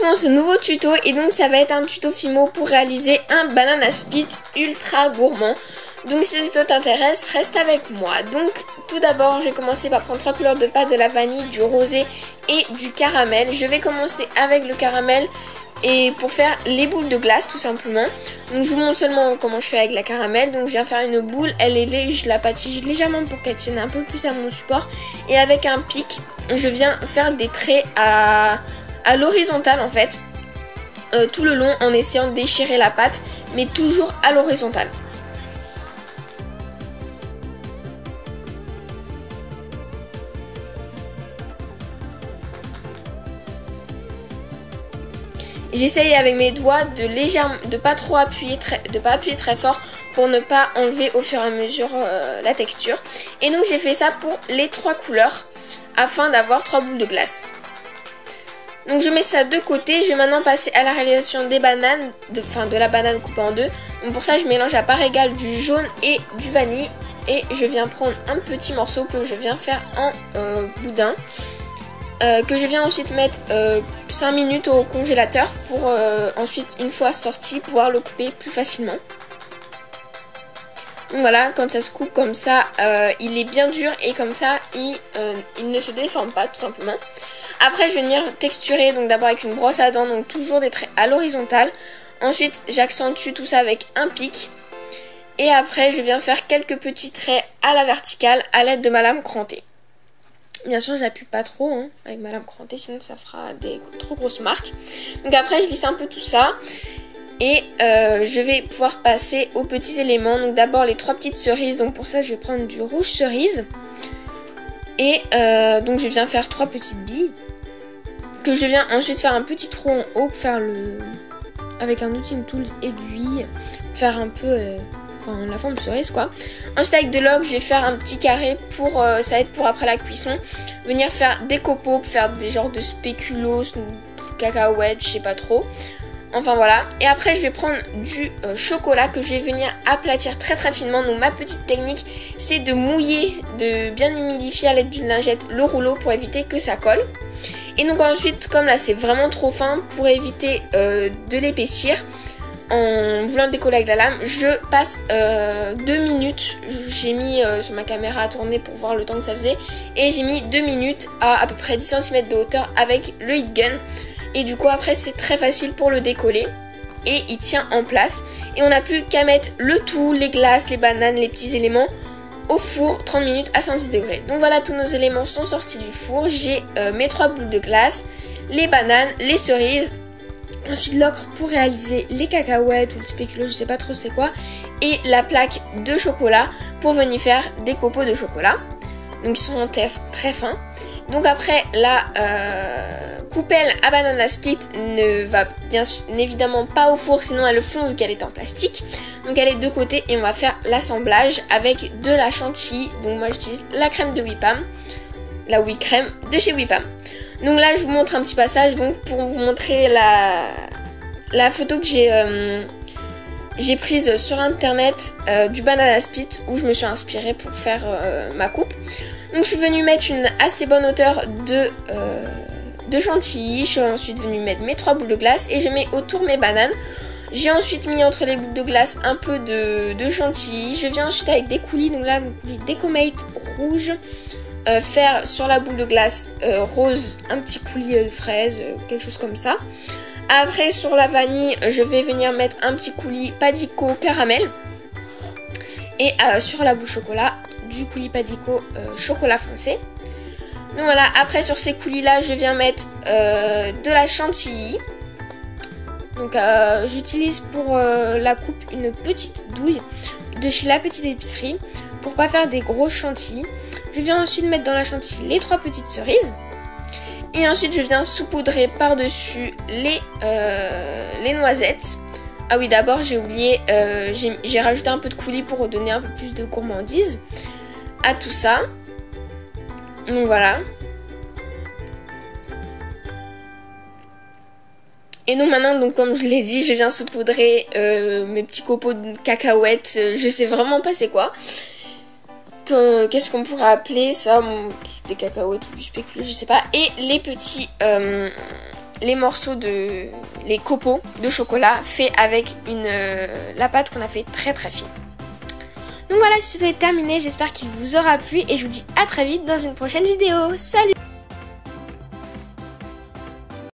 retrouve dans ce nouveau tuto et donc ça va être un tuto Fimo pour réaliser un banana split ultra gourmand. Donc si ce tuto t'intéresse, reste avec moi. Donc tout d'abord je vais commencer par prendre 3 couleurs de pâte, de la vanille, du rosé et du caramel. Je vais commencer avec le caramel et pour faire les boules de glace tout simplement. Donc je vous montre seulement comment je fais avec la caramel. Donc je viens faire une boule, elle est légère, je la pâtisse légèrement pour qu'elle tienne un peu plus à mon support. Et avec un pic, je viens faire des traits à l'horizontale en fait. Tout le long en essayant de déchirer la pâte, mais toujours à l'horizontale. J'essaye avec mes doigts de pas trop appuyer très fort pour ne pas enlever au fur et à mesure la texture. Et donc j'ai fait ça pour les 3 couleurs afin d'avoir 3 boules de glace. Donc je mets ça de côté. Je vais maintenant passer à la réalisation des bananes, de la banane coupée en deux. Donc pour ça je mélange à part égale du jaune et du vanille. Et je viens prendre un petit morceau que je viens faire en boudin. Que je viens ensuite mettre 5 minutes au congélateur pour ensuite, une fois sorti, pouvoir le couper plus facilement. Donc voilà, quand ça se coupe comme ça, il est bien dur et comme ça, il ne se déforme pas tout simplement. Après, je vais venir texturer, donc d'abord avec une brosse à dents, donc toujours des traits à l'horizontale. Ensuite, j'accentue tout ça avec un pic. Et après, je viens faire quelques petits traits à la verticale à l'aide de ma lame crantée. Bien sûr, je n'appuie pas trop avec ma lame crantée, sinon ça fera des trop grosses marques. Donc après, je lisse un peu tout ça. Et je vais pouvoir passer aux petits éléments. Donc d'abord les 3 petites cerises. Donc pour ça, je vais prendre du rouge cerise. Et donc je viens faire 3 petites billes. Que je viens ensuite faire un petit trou en haut pour faire avec un Ultime Tools aiguille. Faire un peu... la forme de cerise quoi. Ensuite avec de l'eau, je vais faire un petit carré pour ça va être pour après la cuisson. Venir faire des copeaux, pour faire des genres de spéculoos, cacahuètes, je sais pas trop. Enfin voilà. Et après je vais prendre du chocolat que je vais venir aplatir très finement. Donc ma petite technique c'est de mouiller, de bien humidifier à l'aide d'une lingette le rouleau pour éviter que ça colle. Et donc ensuite comme là c'est vraiment trop fin, pour éviter de l'épaissir, en voulant décoller avec la lame, je passe 2 minutes. J'ai mis sur ma caméra à tourner pour voir le temps que ça faisait. Et j'ai mis 2 minutes à peu près 10 cm de hauteur avec le heat gun. Et du coup après c'est très facile pour le décoller. Et il tient en place. Et on n'a plus qu'à mettre le tout, les glaces, les bananes, les petits éléments au four 30 minutes à 110 degrés. Donc voilà, tous nos éléments sont sortis du four. J'ai mes 3 boules de glace, les bananes, les cerises. Ensuite l'ocre pour réaliser les cacahuètes ou le spéculoos, je sais pas trop c'est quoi. Et la plaque de chocolat pour venir faire des copeaux de chocolat. Donc ils sont en très fins. Donc après la coupelle à banana split ne va bien évidemment pas au four, sinon elle le fond vu qu'elle est en plastique. Donc elle est de côté et on va faire l'assemblage avec de la chantilly. Donc moi j'utilise la crème de Whippam, la Oui Crème de chez Whippam. Donc là je vous montre un petit passage donc pour vous montrer la photo que j'ai prise sur internet du banana split où je me suis inspirée pour faire ma coupe. Donc je suis venue mettre une assez bonne hauteur de chantilly. Je suis ensuite venue mettre mes 3 boules de glace et je mets autour mes bananes. J'ai ensuite mis entre les boules de glace un peu de chantilly. Je viens ensuite avec des coulis, donc là des coulis Decomate rouge. Faire sur la boule de glace rose un petit coulis de fraise, quelque chose comme ça. Après sur la vanille je vais venir mettre un petit coulis Padico caramel. Et sur la boule chocolat du coulis Padico chocolat foncé. Donc voilà, après sur ces coulis là je viens mettre de la chantilly. Donc j'utilise pour la coupe une petite douille de chez La Petite Épicerie pour pas faire des grosses chantilly. Je viens ensuite mettre dans la chantilly les 3 petites cerises. Et ensuite je viens saupoudrer par-dessus les noisettes. Ah oui, d'abord j'ai oublié, j'ai rajouté un peu de coulis pour donner un peu plus de gourmandise à tout ça. Donc voilà. Et donc maintenant, donc comme je l'ai dit, je viens saupoudrer mes petits copeaux de cacahuètes. Je sais vraiment pas c'est quoi. Qu'est-ce qu'on pourrait appeler ça, des cacahuètes ou du spéculoos, je sais pas. Et les petits les morceaux les copeaux de chocolat fait avec la pâte qu'on a fait très très fine. Donc voilà, ce tuto est terminé, j'espère qu'il vous aura plu et je vous dis à très vite dans une prochaine vidéo. Salut!